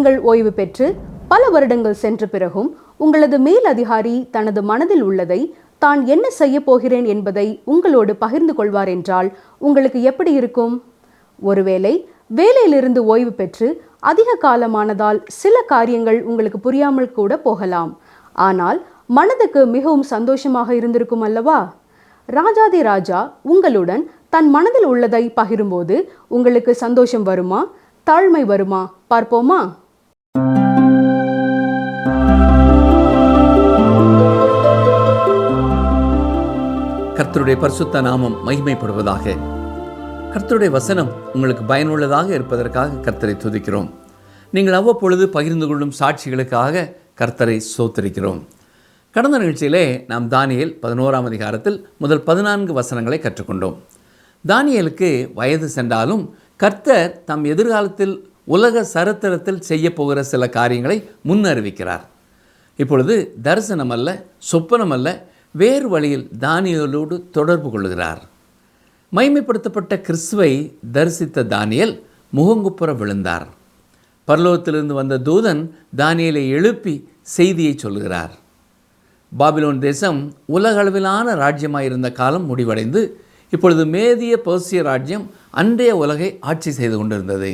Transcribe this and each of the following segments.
நீங்கள் ஓய்வு பெற்று பல வருடங்கள் சென்ற பிறகும் உங்களது மேல் அதிகாரி தனது மனதில் உள்ளதை தான் என்ன செய்ய போகிறேன் என்பதை உங்களோடு பகிர்ந்து கொள்வார் என்றால் உங்களுக்கு எப்படி இருக்கும்? ஒருவேளை வேலையிலிருந்து ஓய்வு பெற்று அதிக காலமானதால் சில காரியங்கள் உங்களுக்கு புரியாமல் கூட போகலாம். ஆனால் மனதுக்கு மிகவும் சந்தோஷமாக இருந்திருக்கும் அல்லவா? ராஜாதி ராஜா உங்களுடன் தன் மனதில் உள்ளதை பகிரும்போது உங்களுக்கு சந்தோஷம் வருமா, தாழ்மை வருமா? பார்ப்போமா? கர்த்தருடைய பரிசுத்த நாமம் மகிமைப்படுவதாக. கர்த்தருடைய வசனம் உங்களுக்கு பயனுள்ளதாக இருப்பதற்காக கர்த்தரை துதிக்கிறோம். நீங்கள் அவ்வப்பொழுது பகிர்ந்து கொள்ளும் சாட்சிகளுக்காக கர்த்தரை ஸ்தோத்திரிக்கிறோம். கடந்த நிகழ்ச்சியிலே நாம் தானியேல் 11ஆம் அதிகாரத்தில் முதல் 14 வசனங்களை கற்றுக்கொண்டோம். தானியேலுக்கு வயது சென்றாலும் கர்த்தர் தம் எதிர்காலத்தில் உலக சரித்திரத்தில் செய்ய போகிற சில காரியங்களை முன்னறிவிக்கிறார். இப்பொழுது தரிசனம் அல்ல, சொப்பனம் அல்ல, வேறு வழியில் தானியேலோடு தொடர்பு கொள்கிறார். மகிமைப்படுத்தப்பட்ட கிறிஸ்துவை தரிசித்த தானியேல் முகங்குப்புற விழுந்தார். பரலோகத்திலிருந்து வந்த தூதன் தானியேலை எழுப்பி செய்தியை சொல்கிறார். பாபிலோன் தேசம் உலக அளவிலான ராஜ்யமாயிருந்த காலம் முடிவடைந்து இப்பொழுது மேதிய பெர்சிய ராஜ்யம் அன்றைய உலகை ஆட்சி செய்து கொண்டிருந்தது.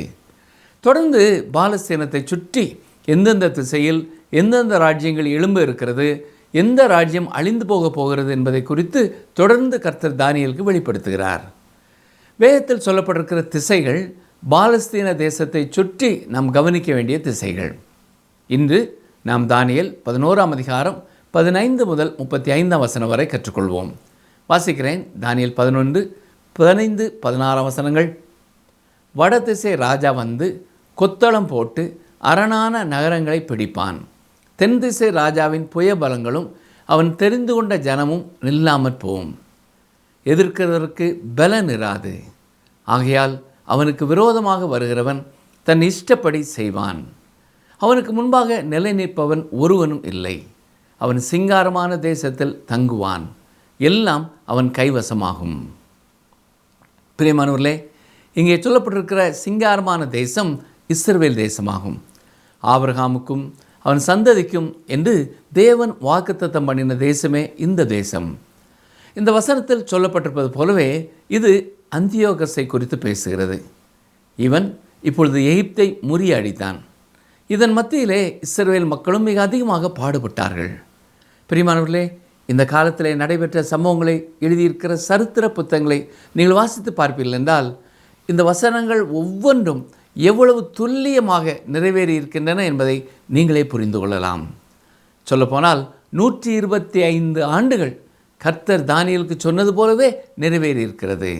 தொடர்ந்து பாலஸ்தீனத்தை சுற்றி எந்தெந்த திசையில் எந்தெந்த ராஜ்யங்கள் எழும்ப இருக்கிறது, எந்த ராஜ்யம் அழிந்து போகிறது என்பதை குறித்து தொடர்ந்து கர்த்தர் தானியேலுக்கு வெளிப்படுத்துகிறார். வேதத்தில் சொல்லப்பட்டிருக்கிற திசைகள் பாலஸ்தீன தேசத்தை சுற்றி நாம் கவனிக்க வேண்டிய திசைகள். இன்று நாம் தானியேல் 11ஆம் அதிகாரம் 15 முதல் 35 வசனம் வரை கற்றுக்கொள்வோம். வாசிக்கிறேன். தானியேல் 11, 15, 16 வசனங்கள். வடதிசை ராஜா வந்து கொத்தளம் போட்டு அரணான நகரங்களை பிடிப்பான். தென் திசை ராஜாவின் புயபலங்களும் அவன் தெரிந்து கொண்ட ஜனமும் நில்லாமற் போகும். எதிர்க்கிறதற்கு பலன் இராது. ஆகையால் அவனுக்கு விரோதமாக வருகிறவன் தன் இஷ்டப்படி செய்வான். அவனுக்கு முன்பாக நிலை நிற்பவன் ஒருவனும் இல்லை. அவன் சிங்காரமான தேசத்தில் தங்குவான். எல்லாம் அவன் கைவசமாகும். பிரியமானவர்களே, இங்கே சொல்லப்பட்டிருக்கிற சிங்காரமான தேசம் இஸ்ரவேல் தேசமாகும். ஆபிரகாமுக்கும் அவன் சந்ததிக்கும் என்று தேவன் வாக்குத்தத்தம் பண்ணின தேசமே இந்த தேசம். இந்த வசனத்தில் சொல்லப்பட்டிருப்பது போலவே இது அந்தியோகஸை குறித்து பேசுகிறது. இவன் இப்பொழுது எகிப்தை முறியடித்தான். இதன் மத்தியிலே இஸ்ரவேல் மக்களும் மிக அதிகமாக பாடுபட்டார்கள். பிரியமானவர்களே, இந்த காலத்திலே நடைபெற்ற சம்பவங்களை எழுதியிருக்கிற சரித்திர புத்தகங்களை நீங்கள் வாசித்து பார்ப்பீர்கள் என்றால் இந்த வசனங்கள் ஒவ்வொன்றும் எவ்வளவு துல்லியமாக நிறைவேறி இருக்கின்றன என்பதை நீங்களே புரிந்து கொள்ளலாம். சொல்லப்போனால் 125 ஆண்டுகள் கர்த்தர் தானியேலுக்கு சொன்னது போலவே நிறைவேறி இருக்கிறது.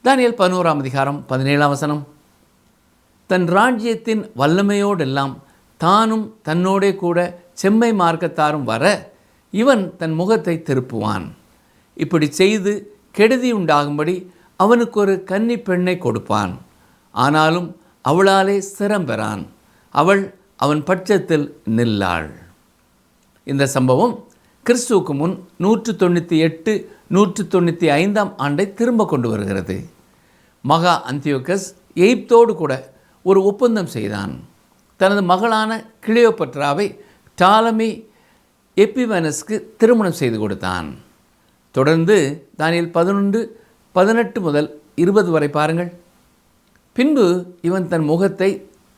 தானியேல் 11ஆம் அதிகாரம் 17ஆம் வசனம். தன் ராஜ்யத்தின் வல்லமையோடெல்லாம் தானும் தன்னோடே கூட செம்மை மார்க்கத்தாரும் வர இவன் தன் முகத்தை திருப்புவான். இப்படி செய்து கெடுதி உண்டாகும்படி அவனுக்கு ஒரு கன்னி பெண்ணை கொடுப்பான். ஆனாலும் அவளாலே ஸ்திரம் பெறான். அவள் அவன் பட்சத்தில் நில்லாள். இந்த சம்பவம் கிறிஸ்துவுக்கு முன் 198, 195ஆம் ஆண்டை திரும்ப கொண்டு வருகிறது. மகா அந்தியோகஸ் எகிப்தோடு கூட ஒரு ஒப்பந்தம் செய்தான். தனது மகளான கிளியோபட்ராவை டாலமி எப்பிமேனஸ்க்கு திருமணம் செய்து கொடுத்தான். தொடர்ந்து தானியேல் 11, 18 முதல் 20 வரை பாருங்கள். பின்பு இவன் தன் முகத்தை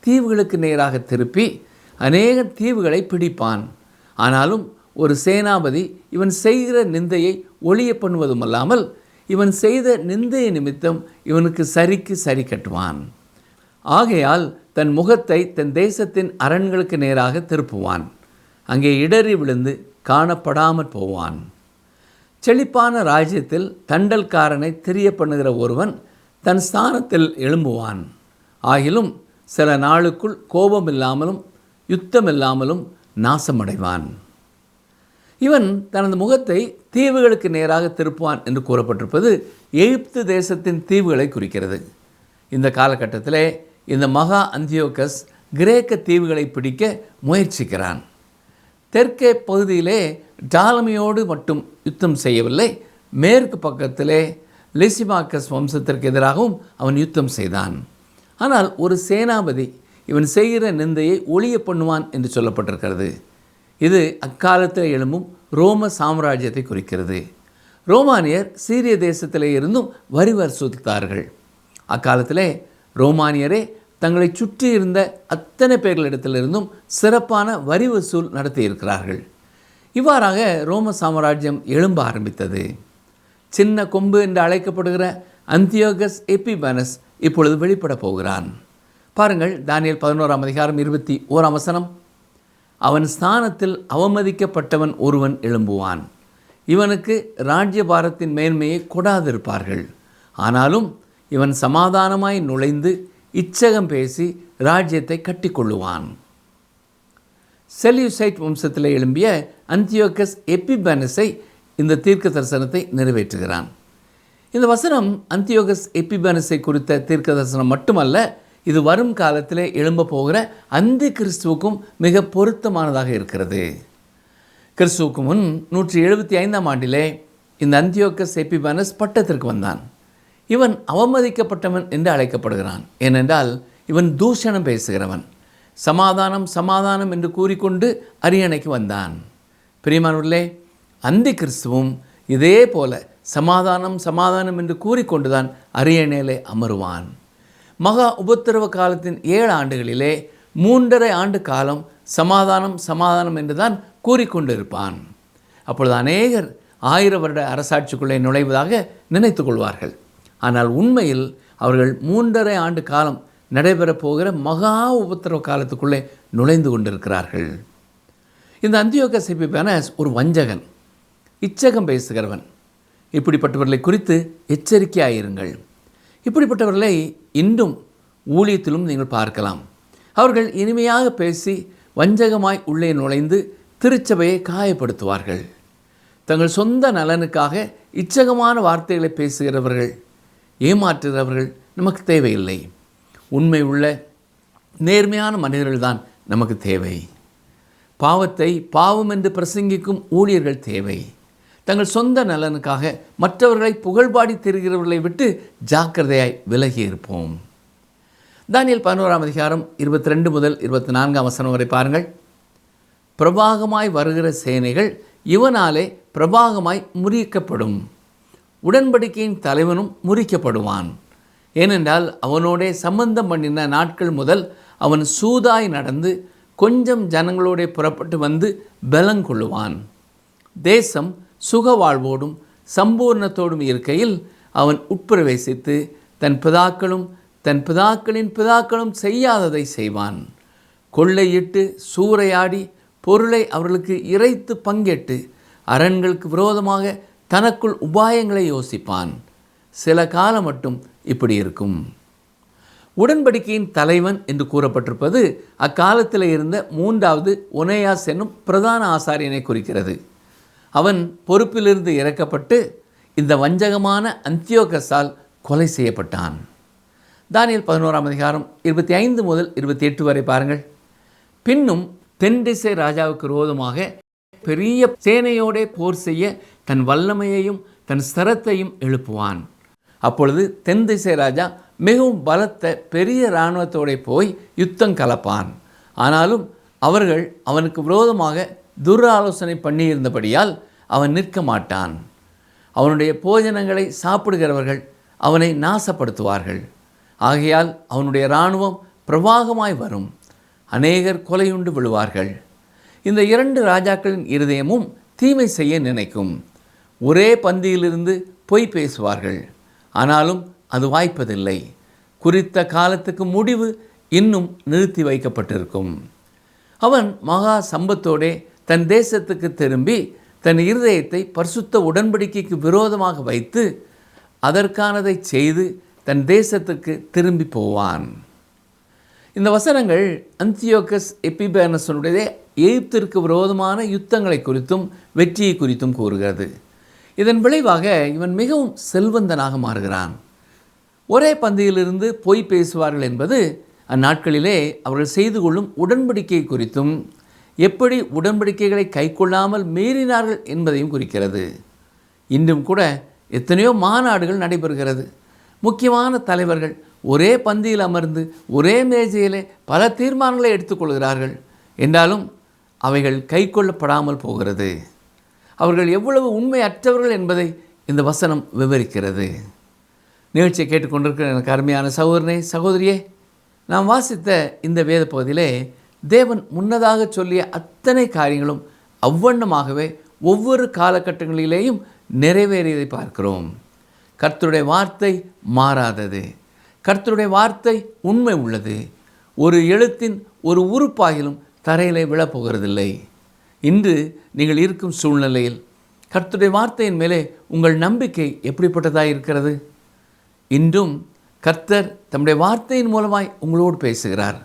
தீவுகளுக்கு நேராக திருப்பி அநேக தீவுகளை பிடிப்பான். ஆனாலும் ஒரு சேனாபதி இவன் செய்கிற நிந்தையை ஒழிய பண்ணுவதுமல்லாமல் இவன் செய்த நிந்தைய நிமித்தம் இவனுக்கு சரிக்கு சரி கட்டுவான். ஆகையால் தன் முகத்தை தன் தேசத்தின் அரண்களுக்கு நேராக திருப்புவான். அங்கே இடறி விழுந்து காணப்படாமற் போவான். செழிப்பான ராஜ்யத்தில் தண்டல்காரனை திரிய பண்ணுகிற ஒருவன் தன் ஸ்தானத்தில் எழும்புவான். ஆகிலும் சில நாளுக்குள் கோபமில்லாமலும் யுத்தமில்லாமலும் நாசமடைவான். இவன் தனது முகத்தை தீவுகளுக்கு நேராக திருப்புவான் என்று கூறப்பட்டிருப்பது எகிப்து தேசத்தின் தீவுகளை குறிக்கிறது. இந்த காலகட்டத்திலே இந்த மகா அந்தியோகஸ் கிரேக்க தீவுகளை பிடிக்க முயற்சிக்கிறான். தெற்கே பகுதியிலே டாலமியோடு மட்டும் யுத்தம் செய்யவில்லை, மேற்கு பக்கத்திலே லிசிமாக்கஸ் வம்சத்திற்கு எதிராகவும் அவன் யுத்தம் செய்தான். ஆனால் ஒரு சேனாபதி இவன் செய்கிற நிந்தையை ஒழிய பண்ணுவான் என்று சொல்லப்பட்டிருக்கிறது. இது அக்காலத்தில் எழும்பும் ரோம சாம்ராஜ்யத்தை குறிக்கிறது. ரோமானியர் சீரிய தேசத்திலே இருந்தும் வரி வசூலித்தார்கள். அக்காலத்திலே ரோமானியரே தங்களை சுற்றி இருந்த அத்தனை பேர்களிடத்திலிருந்தும் சிறப்பான வரி வசூல் நடத்தியிருக்கிறார்கள். இவ்வாறாக ரோம சாம்ராஜ்யம் எழும்ப ஆரம்பித்தது. சின்ன கொம்பு என்று அழைக்கப்படுகிற அந்தியோகஸ் எபிபனஸ் இப்பொழுது வெளிப்பட போகிறான். பாருங்கள், தானியேல் 11ஆம் அதிகாரம் 21ஆம் வசனம். அவன் ஸ்தானத்தில் அவமதிக்கப்பட்டவன் ஒருவன் எழும்புவான். இவனுக்கு ராஜ்யபாரத்தின் மேன்மையை கொடாதிருப்பார்கள். ஆனாலும் இவன் சமாதானமாய் நுழைந்து இச்சகம் பேசி ராஜ்யத்தை கட்டிக்கொள்ளுவான். செல்யூசைட் வம்சத்தில் எழும்பிய அந்தியோகஸ் எபிபனஸை இந்த தீர்க்க தரிசனத்தை நிறைவேற்றுகிறான். இந்த வசனம் அந்தியோகஸ் எபிபனஸை குறித்த தீர்க்க தரிசனம் மட்டுமல்ல, இது வரும் காலத்தில் எழும்ப போகிற அந்தி கிறிஸ்துவுக்கும் மிக பொருத்தமானதாக இருக்கிறது. கிறிஸ்துவுக்கு முன் 175ஆம் ஆண்டிலே இந்த அந்தியோகஸ் எபிபனஸ் பட்டத்திற்கு வந்தான். இவன் அவமதிக்கப்பட்டவன் என்று அழைக்கப்படுகிறான். ஏனென்றால் இவன் தூஷணம் பேசுகிறவன். சமாதானம் சமாதானம் என்று கூறிக்கொண்டு அரியணைக்கு வந்தான். பிரியமானவர்களே, அந்தி கிறிஸ்துவும் இதே போல சமாதானம் சமாதானம் என்று கூறிக்கொண்டுதான் அரியணையிலே அமருவான். மகா உபத்திரவ காலத்தின் 7 ஆண்டுகளிலே 3.5 ஆண்டு காலம் சமாதானம் சமாதானம் என்று தான் கூறிக்கொண்டிருப்பான். அப்பொழுது அநேகர் 1000 வருட அரசாட்சிக்குள்ளே நுழைவதாக நினைத்து கொள்வார்கள். ஆனால் உண்மையில் அவர்கள் 3.5 ஆண்டு காலம் நடைபெறப் போகிற மகா உபத்திரவ காலத்துக்குள்ளே நுழைந்து கொண்டிருக்கிறார்கள். இந்த அந்தியோகஸ் எபிபனஸ் ஒரு வஞ்சகன், இச்சகம் பேசுகிறவன். இப்படிப்பட்டவர்களை குறித்து எச்சரிக்கையாயிருங்கள். இப்படிப்பட்டவர்களை இன்றும் ஊழியத்திலும் நீங்கள் பார்க்கலாம். அவர்கள் இனிமையாக பேசி வஞ்சகமாய் உள்ளே நுழைந்து திருச்சபையை காயப்படுத்துவார்கள். தங்கள் சொந்த நலனுக்காக இச்சகமான வார்த்தைகளை பேசுகிறவர்கள், ஏமாற்றுகிறவர்கள் நமக்கு தேவையில்லை. உண்மை உள்ள நேர்மையான மனிதர்கள்தான் நமக்கு தேவை. பாவத்தை பாவம் என்று பிரசங்கிக்கும் ஊழியர்கள் தேவை. தங்கள் சொந்த நலனுக்காக மற்றவர்களை புகழ்பாடி திரிகிறவர்களை விட்டு ஜாக்கிரதையாய் விலகி இருப்போம். தானியேல் 11ஆம் அதிகாரம் 22 முதல் 24ஆம் வசனம் வரை பாருங்கள். பிரபாகமாய் வருகிற சேனைகள் இவனாலே பிரபாகமாய் முறிக்கப்படும். உடன்படிக்கையின் தலைவனும் முறிக்கப்படுவான். ஏனென்றால் அவனோடே சம்பந்தம் பண்ணின நாட்கள் முதல் அவன் சூதாய் நடந்து கொஞ்சம் ஜனங்களோட புறப்பட்டு வந்து பலங்கொள்ளுவான். தேசம் சுக வாழ்வோடும் சம்பூர்ணத்தோடும் இருக்கையில் அவன் உட்பிரவேசித்து தன் பிதாக்களும் தன் பிதாக்களின் பிதாக்களும் செய்யாததை செய்வான். கொள்ளையிட்டு சூறையாடி பொருளை அவர்களுக்கு இறைத்து பங்கிட்டு அரண்களுக்கு விரோதமாக தனக்குள் உபாயங்களை யோசிப்பான். சில காலம் மட்டும் இப்படி இருக்கும். உடன்படிக்கையின் தலைவன் என்று கூறப்பட்டிருப்பது அக்காலத்தில் இருந்த 3வது ஒனேயாஸ் என்னும் பிரதான ஆசாரியனை குறிக்கிறது. அவன் பொறுப்பிலிருந்து இறக்கப்பட்டு இந்த வஞ்சகமான அந்தியோகஸால் கொலை செய்யப்பட்டான். தானியேல் 11ஆம் அதிகாரம் 25 முதல் 28 வரை பாருங்கள். பின்னும் தென்திசை ராஜாவுக்கு விரோதமாக பெரிய சேனையோடே போர் செய்ய தன் வல்லமையையும் தன் ஸ்தரத்தையும் எழுப்புவான். அப்பொழுது தென்திசை ராஜா மிகவும் பலத்த பெரிய இராணுவத்தோடு போய் யுத்தம் கலப்பான். ஆனாலும் அவர்கள் அவனுக்கு விரோதமாக துராலோசனை பண்ணியிருந்தபடியால் அவன் நிற்க மாட்டான். அவனுடைய போஜனங்களை சாப்பிடுகிறவர்கள் அவனை நாசப்படுத்துவார்கள். ஆகையால் அவனுடைய இராணுவம் பிரவாகமாய் வரும். அநேகர் கொலையுண்டு விழுவார்கள். இந்த 2 ராஜாக்களின் இருதயமும் தீமை செய்ய நினைக்கும். ஒரே பந்தியிலிருந்து பொய் பேசுவார்கள். ஆனாலும் அது வாய்ப்பதில்லை. குறித்த காலத்துக்கு முடிவு இன்னும் நிறுத்தி வைக்கப்பட்டிருக்கும். அவன் மகா சம்பத்தோடே தன் தேசத்துக்கு திரும்பி தன் இருதயத்தை பரிசுத்த உடன்படிக்கைக்கு விரோதமாக வைத்து அதற்கானதை செய்து தன் தேசத்துக்கு திரும்பி போவான். இந்த வசனங்கள் அந்தியோகஸ் எபிபனஸனுடைய எகிப்திற்கு விரோதமான யுத்தங்களை குறித்தும் வெற்றியை குறித்தும் கூறுகிறது. இதன் விளைவாக இவன் மிகவும் செல்வந்தனாக மாறுகிறான். ஒரே பந்தியிலிருந்து பொய் பேசுவார்கள் என்பது அந்நாட்களிலே அவர்கள் செய்து கொள்ளும் உடன்படிக்கை குறித்தும் எப்படி உடன்படிக்கைகளை கைக்கொள்ளாமல் மீறினார்கள் என்பதையும் குறிக்கிறது. இன்றும் கூட எத்தனையோ மாநாடுகள் நடைபெறுகிறது. முக்கியமான தலைவர்கள் ஒரே பந்தியில் அமர்ந்து ஒரே மேஜையிலே பல தீர்மானங்களை எடுத்துக்கொள்கிறார்கள். என்றாலும் அவைகள் கை கொள்ளப்படாமல் போகிறது. அவர்கள் எவ்வளவு உண்மையற்றவர்கள் என்பதை இந்த வசனம் விவரிக்கிறது. நிகழ்ச்சியை கேட்டுக்கொண்டிருக்கிற எனக்கு அருமையான சகோதரனே, சகோதரியே, நாம் வாசித்த இந்த வேத பகுதியிலே தேவன் முன்னதாக சொல்லிய அத்தனை காரியங்களும் அவ்வண்ணமாகவே ஒவ்வொரு காலகட்டங்களிலேயும் நிறைவேறியதை பார்க்கிறோம். கர்த்தருடைய வார்த்தை மாறாதது. கர்த்தருடைய வார்த்தை உண்மை உள்ளது. ஒரு எழுத்தின் ஒரு உறுப்பாகிலும் தரையிலே விழப்போகிறதில்லை. இன்று நீங்கள் இருக்கும் சூழ்நிலையில் கர்த்தருடைய வார்த்தையின் மேலே உங்கள் நம்பிக்கை எப்படிப்பட்டதாக இருக்கிறது? இன்றும் கர்த்தர் தம்முடைய வார்த்தையின் மூலமாய் உங்களோடு பேசுகிறார்.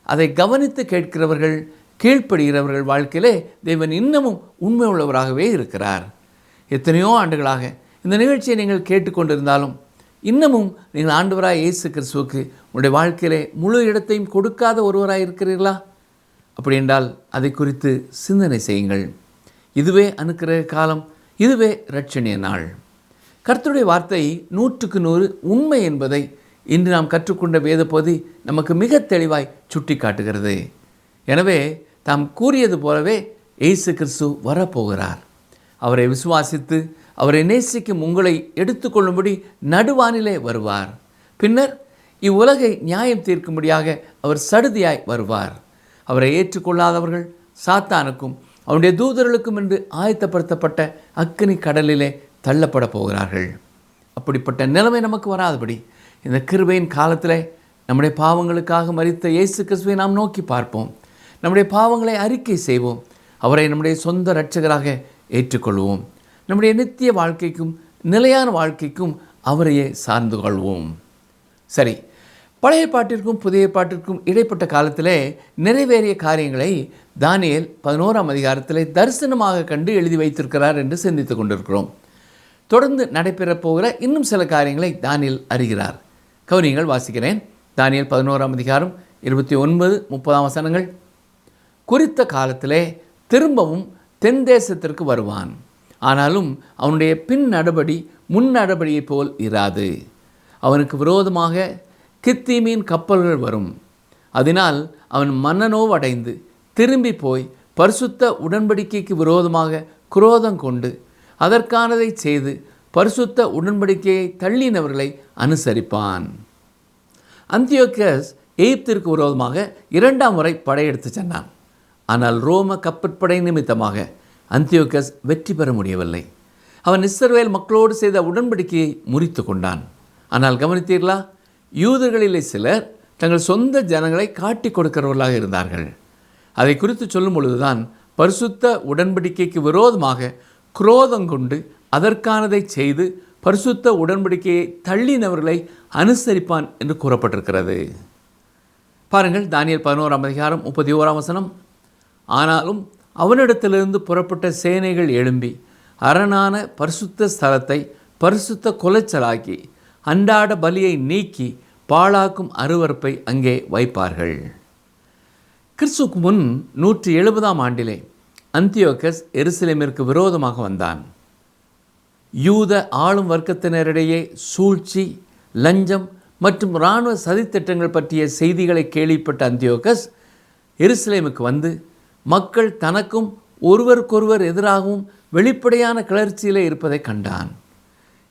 அதை கவனித்து கேட்கிறவர்கள், கீழ்ப்படுகிறவர்கள் வாழ்க்கையிலே தேவன் இன்னமும் உண்மை உள்ளவராகவே இருக்கிறார். எத்தனையோ ஆண்டுகளாக இந்த நிகழ்ச்சியை நீங்கள் கேட்டுக்கொண்டிருந்தாலும் இன்னமும் நீங்கள் ஆண்டவராய் இயேசு கிறிஸ்துவுக்கு உங்களுடைய வாழ்க்கையிலே முழு இடத்தையும் கொடுக்காத ஒருவராக இருக்கிறீர்களா? அப்படி என்றால் அதை குறித்து சிந்தனை செய்யுங்கள். இதுவே அனுக்கிரக காலம், இதுவே இரட்சணிய நாள். கர்த்தருடைய வார்த்தை 100% உண்மை என்பதை இன்று நாம் கற்றுக்கொண்ட வேத பகுதி நமக்கு மிக தெளிவாய் சுட்டி காட்டுகிறது. எனவே தாம் கூறியது போலவே இயேசு கிறிஸ்து வரப்போகிறார். அவரை விசுவாசித்து அவரை நேசிக்கும் உங்களை எடுத்துக்கொள்ளும்படி நடுவானிலே வருவார். பின்னர் இவ்வுலகை நியாயம் தீர்க்கும்படியாக அவர் சடுதியாய் வருவார். அவரை ஏற்றுக்கொள்ளாதவர்கள் சாத்தானுக்கும் அவருடைய தூதர்களுக்கும் என்று ஆயத்தப்படுத்தப்பட்ட அக்கினி கடலிலே தள்ளப்பட போகிறார்கள். அப்படிப்பட்ட நிலைமை நமக்கு வராதபடி இந்த கிருபையின் காலத்தில் நம்முடைய பாவங்களுக்காக மரித்த இயேசு கிறிஸ்துவை நாம் நோக்கி பார்ப்போம். நம்முடைய பாவங்களை அறிக்கை செய்வோம். அவரை நம்முடைய சொந்த இரட்சகராக ஏற்றுக்கொள்வோம். நம்முடைய நித்திய வாழ்க்கைக்கும் நிலையான வாழ்க்கைக்கும் அவரையே சார்ந்து கொள்வோம். சரி, பழைய பாட்டிற்கும் புதிய பாட்டிற்கும் இடைப்பட்ட காலத்திலே நிறைவேறிய காரியங்களை தானியேல் 11ஆம் அதிகாரத்திலே தரிசனமாக கண்டு எழுதி வைத்திருக்கிறார் என்று சிந்தித்து கொண்டிருக்கிறோம். தொடர்ந்து நடைபெறப் போகிற இன்னும் சில காரியங்களை தானியேல் அறிகிறார். கவனியங்கள், வாசிக்கிறேன். தானியேல் 11ஆம் அதிகாரம் 29-30 வசனங்கள். குறித்த காலத்திலே திரும்பவும் தென் தேசத்திற்கு வருவான். ஆனாலும் அவனுடைய பின் நடபடி முன் நடபடியை போல் இராது. அவனுக்கு விரோதமாக கித்தீமின் கப்பல்கள் வரும். அதனால் அவன் மனநோவடைந்து திரும்பி போய் பரிசுத்த உடன்படிக்கைக்கு விரோதமாக குரோதம் கொண்டு அதற்கானதை செய்து பரிசுத்த உடன்படிக்கையை தள்ளினவர்களை அனுசரிப்பான். அந்தியோக்கஸ் எகிப்திற்கு விரோதமாக 2ஆம் முறை படையெடுத்து சென்றான். ஆனால் ரோம கப்பற்படை நிமித்தமாக அந்தியோக்கஸ் வெற்றி பெற முடியவில்லை. அவன் இஸ்ரவேல் மக்களோடு செய்த உடன்படிக்கையை முறித்து கொண்டான். ஆனால் கவனித்தீர்களா? யூதர்களிலே சிலர் தங்கள் சொந்த ஜனங்களை காட்டி கொடுக்கிறவர்களாக இருந்தார்கள். அதை குறித்து சொல்லும் பொழுதுதான் பரிசுத்த உடன்படிக்கைக்கு விரோதமாக குரோதம் கொண்டு அதற்கானதை செய்து பரிசுத்த உடன்படிக்கையை தள்ளினவர்களை அனுசரிப்பான் என்று கூறப்பட்டிருக்கிறது. பாருங்கள், தானியேல் 11ஆம் அதிகாரம் 31 வசனம். ஆனாலும் அவனிடத்திலிருந்து புறப்பட்ட சேனைகள் எழும்பி அரணான பரிசுத்த ஸ்தலத்தை பரிசுத்த குலைச்சலாக்கி அன்றாட பலியை நீக்கி பாழாக்கும் அருவருப்பை அங்கே வைப்பார்கள். கிறிஸ்துவுக்கு முன் 170ஆம் ஆண்டிலே அந்தியோக்கஸ் எருசலேமிற்கு விரோதமாக வந்தான். யூத ஆளும் வர்க்கத்தினரிடையே சூழ்ச்சி, லஞ்சம் மற்றும் இராணுவ சதித்திட்டங்கள் பற்றிய செய்திகளை கேள்விப்பட்ட அந்தியோக்கஸ் எருசலேமுக்கு வந்து மக்கள் தனக்கும் ஒருவருக்கொருவர் எதிராகவும் வெளிப்படையான கிளர்ச்சியிலே இருப்பதை கண்டான்.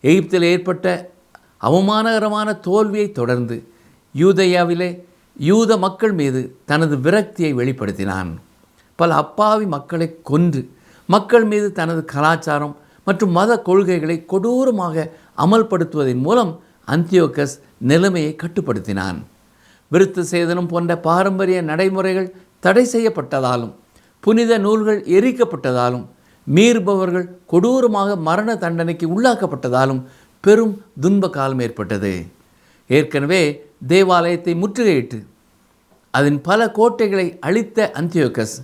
எகிப்தில் ஏற்பட்ட அவமானகரமான தோல்வியை தொடர்ந்து யூதேயாவிலே யூத மக்கள் மீது தனது விரக்தியை வெளிப்படுத்தினான். பல அப்பாவி மக்களை கொன்று மக்கள் மீது தனது கலாச்சாரம் மற்றும் மத கொள்கைகளை கொடூரமாக அமல்படுத்துவதன் மூலம் அந்தியோக்கஸ் நிலைமையை கட்டுப்படுத்தினான். விருத்த சேதனம் போன்ற பாரம்பரிய நடைமுறைகள் தடை செய்யப்பட்டதாலும் புனித நூல்கள் எரிக்கப்பட்டதாலும் மீறுபவர்கள் கொடூரமாக மரண தண்டனைக்கு உள்ளாக்கப்பட்டதாலும் பெரும் துன்ப காலம் ஏற்பட்டது. ஏற்கனவே தேவாலயத்தை முற்றுகையிட்டு அதன் பல கோட்டைகளை அழித்த அந்தியோக்கஸ்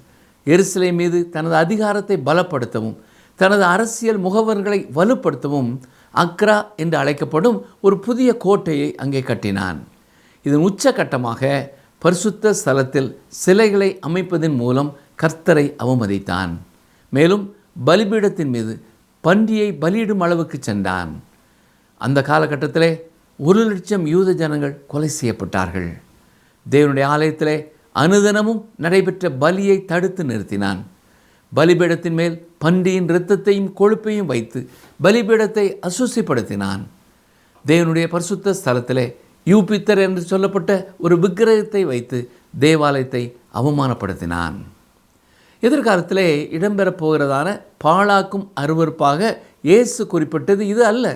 எருசலேம் மீது தனது அதிகாரத்தை பலப்படுத்தவும் தனது அரசியல் முகவர்களை வலுப்படுத்தவும் அக்ரா என்று அழைக்கப்படும் ஒரு புதிய கோட்டையை அங்கே கட்டினான். இதன் உச்சகட்டமாக பரிசுத்த ஸ்தலத்தில் சிலைகளை அமைப்பதன் மூலம் கர்த்தரை அவமதித்தான். மேலும் பலிபீடத்தின் மீது பன்றியை பலியிடும் அளவுக்கு சென்றான். அந்த காலகட்டத்திலே 1,00,000 யூத ஜனங்கள் கொலை செய்யப்பட்டார்கள். தேவனுடைய ஆலயத்திலே அனுதினமும் நடைபெற்ற பலியை தடுத்து நிறுத்தினான். பலிபீடத்தின் மேல் பன்றியின் இரத்தத்தையும் கொழுப்பையும் வைத்து பலிபீடத்தை அசுசிப்படுத்தினான். தேவனுடைய பரிசுத்த ஸ்தலத்திலே யூபித்தர் என்று சொல்லப்பட்ட ஒரு விக்கிரகத்தை வைத்து தேவாலயத்தை அவமானப்படுத்தினான். எதிர்காலத்திலே இடம்பெறப் போகிறதான பாழாக்கும் அருவருப்பாக இயேசு குறிப்பிட்டது இது அல்ல.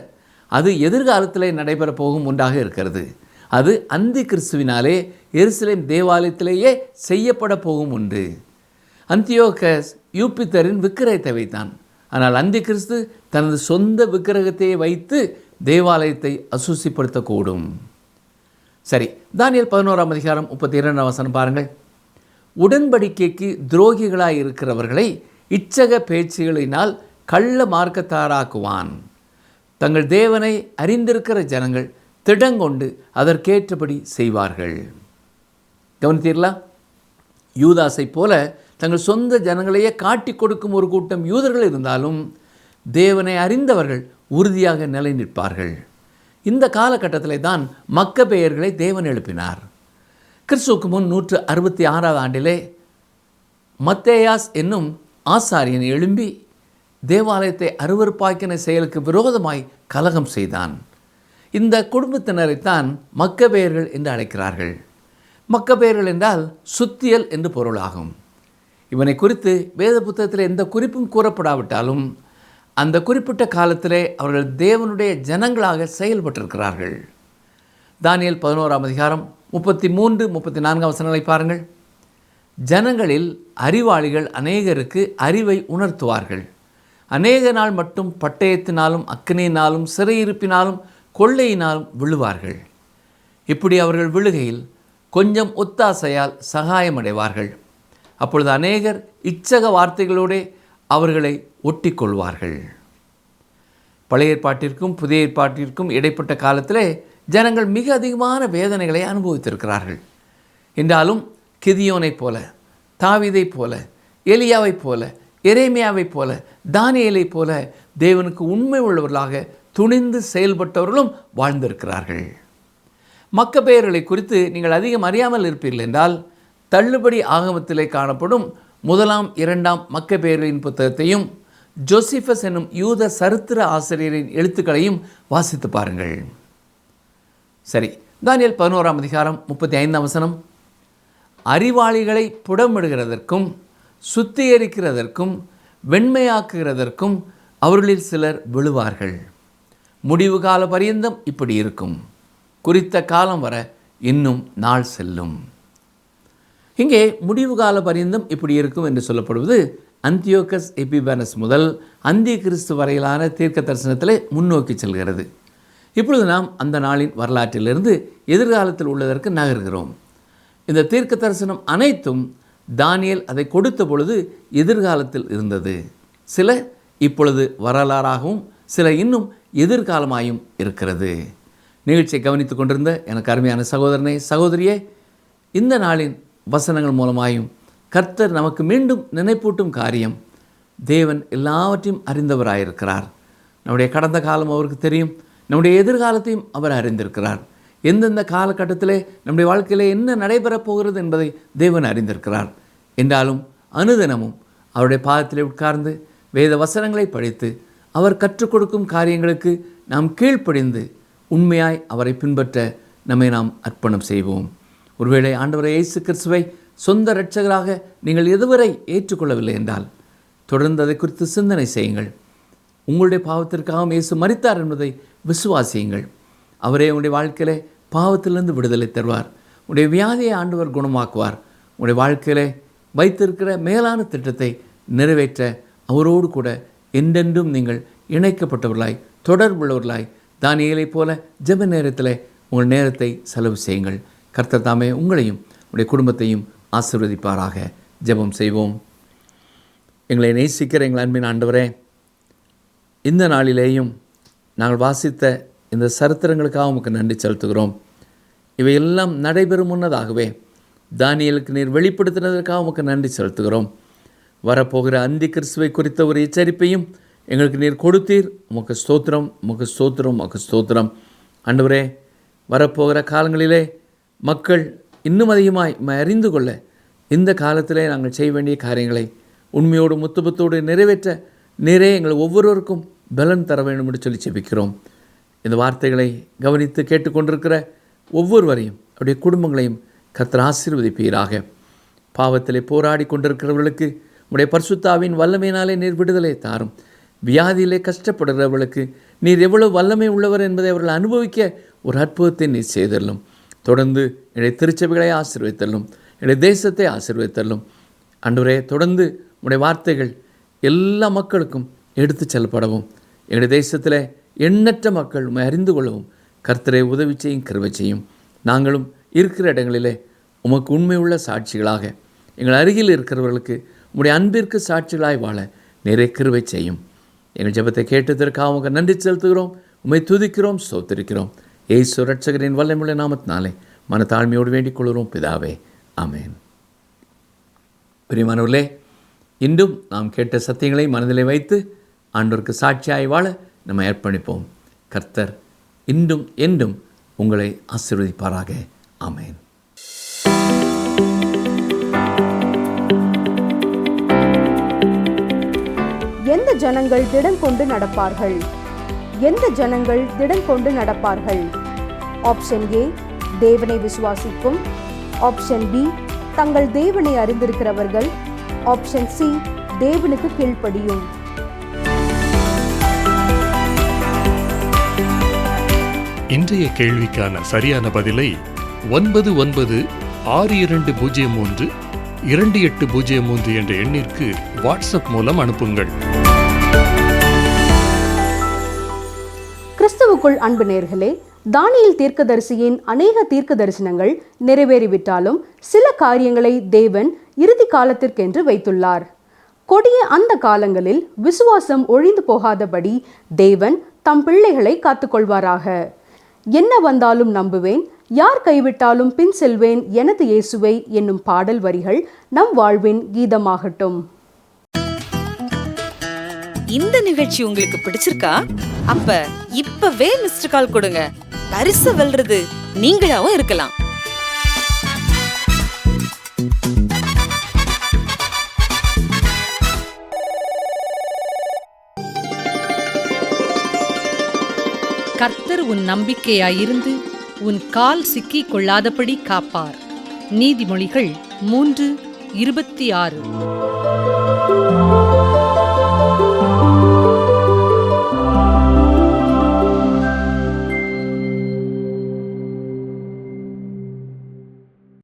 அது எதிர்காலத்திலே நடைபெறப் போகும் ஒன்றாக இருக்கிறது. அது அந்தி கிறிஸ்துவினாலே எருசலேம் தேவாலயத்திலேயே செய்யப்பட போகும் ஒன்று. அந்தியோகஸ் யூபித்தரின் விக்கிரகத்தை வைத்தான். ஆனால் அந்தி கிறிஸ்து தனது சொந்த விக்கிரகத்தை வைத்து தேவாலயத்தை அசுசிப்படுத்தக்கூடும். சரி, தானியேல் 11ஆம் அதிகாரம் 32ஆம் வசனம் பாருங்கள். உடன்படிக்கைக்கு துரோகிகளாய் இருக்கிறவர்களை இச்சக பேச்சுகளினால் கள்ள மார்க்கத்தாராக்குவான். தங்கள் தேவனை அறிந்திருக்கிற ஜனங்கள் திடங்கொண்டு அதற்கேற்றபடி செய்வார்கள். கவனித்தீர்களா? யூதாசை போல தங்கள் சொந்த ஜனங்களையே காட்டி கொடுக்கும் ஒரு கூட்டம் யூதர்கள் இருந்தாலும் தேவனை அறிந்தவர்கள் உறுதியாக நிலை நிற்பார்கள். இந்த காலகட்டத்திலே தான் மக்கபேயர்களை தேவன் எழுப்பினார். கிறிஸ்துவுக்கு முன் 166ஆம் ஆண்டிலே மத்தேயாஸ் என்னும் ஆசாரியன் எழும்பி தேவாலயத்தை அருவருப்பாக்கின செயலுக்கு விரோதமாய் கலகம் செய்தான். இந்த குடும்பத்தினரைத்தான் மக்கபேயர்கள் என்று அழைக்கிறார்கள். மக்கபேயர்கள் என்றால் சுத்தியல் என்று பொருளாகும். இவனை குறித்து வேத புத்தகத்தில் எந்த குறிப்பும் கூறப்படாவிட்டாலும் அந்த குறிப்பிட்ட காலத்திலே அவர்கள் தேவனுடைய ஜனங்களாக செயல்பட்டிருக்கிறார்கள். தானியேல் 11ஆம் அதிகாரம் 33-34 வசனங்களை பாருங்கள். ஜனங்களில் அறிவாளிகள் அநேகருக்கு அறிவை உணர்த்துவார்கள். அநேக நாள் மட்டும் பட்டயத்தினாலும் அக்கினியினாலும் சிறையிருப்பினாலும் கொள்ளையினாலும் விழுவார்கள். இப்படி அவர்கள் விழுகையில் கொஞ்சம் ஒத்தாசையால் சகாயமடைவார்கள். அப்பொழுது அநேகர் இச்சக வார்த்தைகளோடு அவர்களை ஒட்டி கொள்வார்கள். பழைய ஏற்பாட்டிற்கும் புதிய ஏற்பாட்டிற்கும் இடைப்பட்ட காலத்திலே ஜனங்கள் மிக அதிகமான வேதனைகளை அனுபவித்திருக்கிறார்கள். என்றாலும் கிதியோனைப் போல, தாவீதைப் போல, எலியாவைப் போல, எரேமியாவைப் போல, தானியேலைப் போல தேவனுக்கு உண்மை உள்ளவர்களாக துணிந்து செயல்பட்டவர்களும் வாழ்ந்திருக்கிறார்கள். மக்கபேயர்களை குறித்து நீங்கள் அதிகம் அறியாமல் இருப்பீர்கள் என்றால் தள்ளுபடி ஆகமத்திலே காணப்படும் 1ஆம் 2ஆம் மக்கபேயர்களின் புத்தகத்தையும் ஜோசிஃபஸ் என்னும் யூத சரித்திர ஆசிரியரின் எழுத்துக்களையும் வாசித்து பாருங்கள். சரி, தானியேல் 11ஆம் அதிகாரம் 35ஆம் வசனம். அறிவாளிகளை புடமிடுகிறதற்கும் சுத்திகரிக்கிறதற்கும் வெண்மையாக்குகிறதற்கும் அவர்களில் சிலர் விழுவார்கள். முடிவு கால பரியந்தம் இப்படி இருக்கும். குறித்த காலம் வர இன்னும் நாள் செல்லும். இங்கே முடிவு கால பரியந்தம் இப்படி இருக்கும் என்று சொல்லப்படுவது அந்தியோகஸ் எபிபேனஸ் முதல் அந்தி கிறிஸ்து வரையிலான தீர்க்க தரிசனத்திலே முன்னோக்கி செல்கிறது. இப்பொழுது நாம் அந்த நாளின் வரலாற்றிலிருந்து எதிர்காலத்தில் உள்ளதற்கு நகர்கிறோம். இந்த தீர்க்க தரிசனம் அனைத்தும் தானியேல் அதை கொடுத்த பொழுது எதிர்காலத்தில் இருந்தது. சில இப்பொழுது வரலாறாகவும் சில இன்னும் எதிர்காலமாயும் இருக்கிறது. நிகழ்ச்சியை கவனித்துக் கொண்டிருந்த எனக்கு அருமையான சகோதரனே, சகோதரியே, இந்த நாளின் வசனங்கள் மூலமாயும் கர்த்தர் நமக்கு மீண்டும் நினைப்பூட்டும் காரியம், தேவன் எல்லாவற்றையும் அறிந்தவராயிருக்கிறார். நம்முடைய கடந்த காலம் அவருக்கு தெரியும். நம்முடைய எதிர்காலத்தையும் அவர் அறிந்திருக்கிறார். எந்தெந்த காலகட்டத்திலே நம்முடைய வாழ்க்கையிலே என்ன நடைபெறப் போகிறது என்பதை தேவன் அறிந்திருக்கிறார். என்றாலும் அனுதினமும் அவருடைய பாதத்திலே உட்கார்ந்து வேத வசனங்களை படித்து அவர் கற்றுக் கொடுக்கும் காரியங்களுக்கு நாம் கீழ்ப்படிந்து உண்மையாய் அவரை பின்பற்ற நம்மை நாம் அர்ப்பணம் செய்வோம். ஒருவேளை ஆண்டவரை இயேசு கிறிஸ்துவை சொந்த இரட்சகராக நீங்கள் எதுவரை ஏற்றுக்கொள்ளவில்லை என்றால் தொடர்ந்து அதை குறித்து சிந்தனை செய்யுங்கள். உங்களுடைய பாவத்திற்காக இயேசு மரித்தார் என்பதை விசுவாசியுங்கள். அவரே உங்களுடைய வாழ்க்கையிலே பாவத்திலிருந்து விடுதலை தருவார். உங்களுடைய வியாதியை ஆண்டவர் குணமாக்குவார். உங்களுடைய வாழ்க்கையிலே வைத்திருக்கிற மேலான திட்டத்தை நிறைவேற்ற அவரோடு கூட என்றென்றும் நீங்கள் இணைக்கப்பட்டவர்களாய் தொடர்புள்ளவர்களாய் தானியேலைப் போல ஜெப நேரத்தில் உங்கள் நேரத்தை செலவு செய்யுங்கள். கர்த்தர் தாமே உங்களையும் உங்களுடைய குடும்பத்தையும் ஆசீர்வதிப்பாராக. ஜெபம் செய்வோம். எங்களை நேசிக்கிற எங்கள் அன்பின் ஆண்டவரே, இந்த நாளிலேயும் நாங்கள் வாசித்த இந்த சரித்திரங்களுக்காக உமக்கு நன்றி செலுத்துகிறோம். இவையெல்லாம் நடைபெறும் முன்னதாகவே தானியேலுக்கு நீர் வெளிப்படுத்தினதற்காக உமக்கு நன்றி செலுத்துகிறோம். வரப்போகிற அந்தி கிறிஸ்துவை குறித்த ஒரு எச்சரிப்பையும் எங்களுக்கு நீர் கொடுத்தீர். உமக்கு ஸ்தோத்திரம், உமக்கு ஸ்தோத்திரம், உமக்கு ஸ்தோத்திரம். ஆண்டவரே, வரப்போகிற காலங்களிலே மக்கள் இன்னும் அதிகமாய் அறிந்து கொள்ள இந்த காலத்திலே நாங்கள் செய்ய வேண்டிய காரியங்களை உண்மையோடு முத்துபத்தோடு நிறைவேற்ற நிறைய எங்கள் ஒவ்வொருவருக்கும் பலன் தர வேண்டும் என்று சொல்லி ஜெபிக்கிறோம். இந்த வார்த்தைகளை கவனித்து கேட்டுக்கொண்டிருக்கிற ஒவ்வொருவரையும் அவருடைய குடும்பங்களையும் கர்த்தர் ஆசீர்வதிப்பீராக. பாவத்திலே போராடி கொண்டிருக்கிறவர்களுக்கு உடைய பரிசுத்தாவின் வல்லமையினாலே நீர் விடுதலை தாரும். வியாதியிலே கஷ்டப்படுகிறவர்களுக்கு நீர் எவ்வளவு வல்லமை உள்ளவர் என்பதை அவர்கள் அனுபவிக்க ஒரு அற்புதத்தை நீர் செய்தள்ளும். தொடர்ந்து என்னுடைய திருச்சபைகளை ஆசீர்வதித்தள்ளும், என்னுடைய தேசத்தை ஆசீர்வதித்தள்ளும். ஆண்டவரே, தொடர்ந்து உடைய வார்த்தைகள் எல்லா மக்களுக்கும் எடுத்து செல்லப்படவும், எங்களுடைய தேசத்தில் எண்ணற்ற மக்கள் உண்மை அறிந்து கொள்ளவும் கர்த்தரை உதவி செய்யும், கிருபை செய்யும். நாங்களும் இருக்கிற இடங்களிலே உமக்கு உண்மை உள்ள சாட்சிகளாக, எங்கள் அருகில் இருக்கிறவர்களுக்கு உம்முடைய அன்பிற்கு சாட்சிகளாய் வாழ நிறைய கிருபை செய்யும். எங்கள் ஜெபத்தை கேட்டதற்காக உமக்கு நன்றி செலுத்துகிறோம், உம்மை துதிக்கிறோம், ஸ்தோத்திரிக்கிறோம். இயேசு ரட்சகரின் வல்லமையுள்ள நாமத்தினாலே மனத்தாழ்மையோடு வேண்டிக் கொள்கிறோம் பிதாவே, ஆமென். பிரியமானவர்களே, இன்றும் நாம் கேட்ட சத்தியங்களை மனதிலே வைத்து ஆண்டவருக்கு சாட்சியாய் வாழ நம்ம அர்ப்பணிப்போம். கர்த்தர் இன்றும் என்றும் உங்களை ஆசீர்வதிப்பாராக. ஆமென். எந்த ஜனங்கள் திடம் கொண்டு நடப்பார்கள்? எந்த ஜனங்கள் திடம் கொண்டு நடப்பார்கள்? ஆப்ஷன் ஏ, தேவனை விசுவாசிக்கும். ஆப்ஷன் பி, தங்கள் தேவனை அறிந்திருக்கிறவர்கள். ஆப்ஷன் சி, தேவனுக்கு கீழ்ப்படியும். இன்றைய கேள்விக்கான சரியான பதிலை 9962032803 என்ற எண்ணிற்கு வாட்ஸ்அப் மூலம் அனுப்புங்கள். கிறிஸ்துவுக்குள் அன்பு நேயர்களே, தானியேல் தீர்க்கதரிசியின் அநேக தீர்க்க தரிசனங்கள் நிறைவேறிவிட்டாலும் சில காரியங்களை தேவன் இறுதி காலத்திற்கென்று வைத்துள்ளார். கொடிய அந்த காலங்களில் விசுவாசம் ஒழிந்து போகாதபடி தேவன் தம் பிள்ளைகளை காத்துக்கொள்வாராக. என்ன வந்தாலும் நம்புவேன், யார் கைவிட்டாலும் பின் செல்வேன் எனது இயேசுவை என்னும் பாடல் வரிகள் நம் வாழ்வின் கீதமாகட்டும். இந்த நிகழ்ச்சி உங்களுக்கு பிடிச்சிருக்கா? அப்ப இப்பவே மிஸ்டர் கால் கொடுங்க. பரிசு வெல்றது நீங்களாவும் இருக்கலாம். கர்த்தர் உன் நம்பிக்கையாயிருந்து உன் கால் சிக்கிக் கொள்ளாதபடி காப்பார். நீதிமொழிகள் 3:26.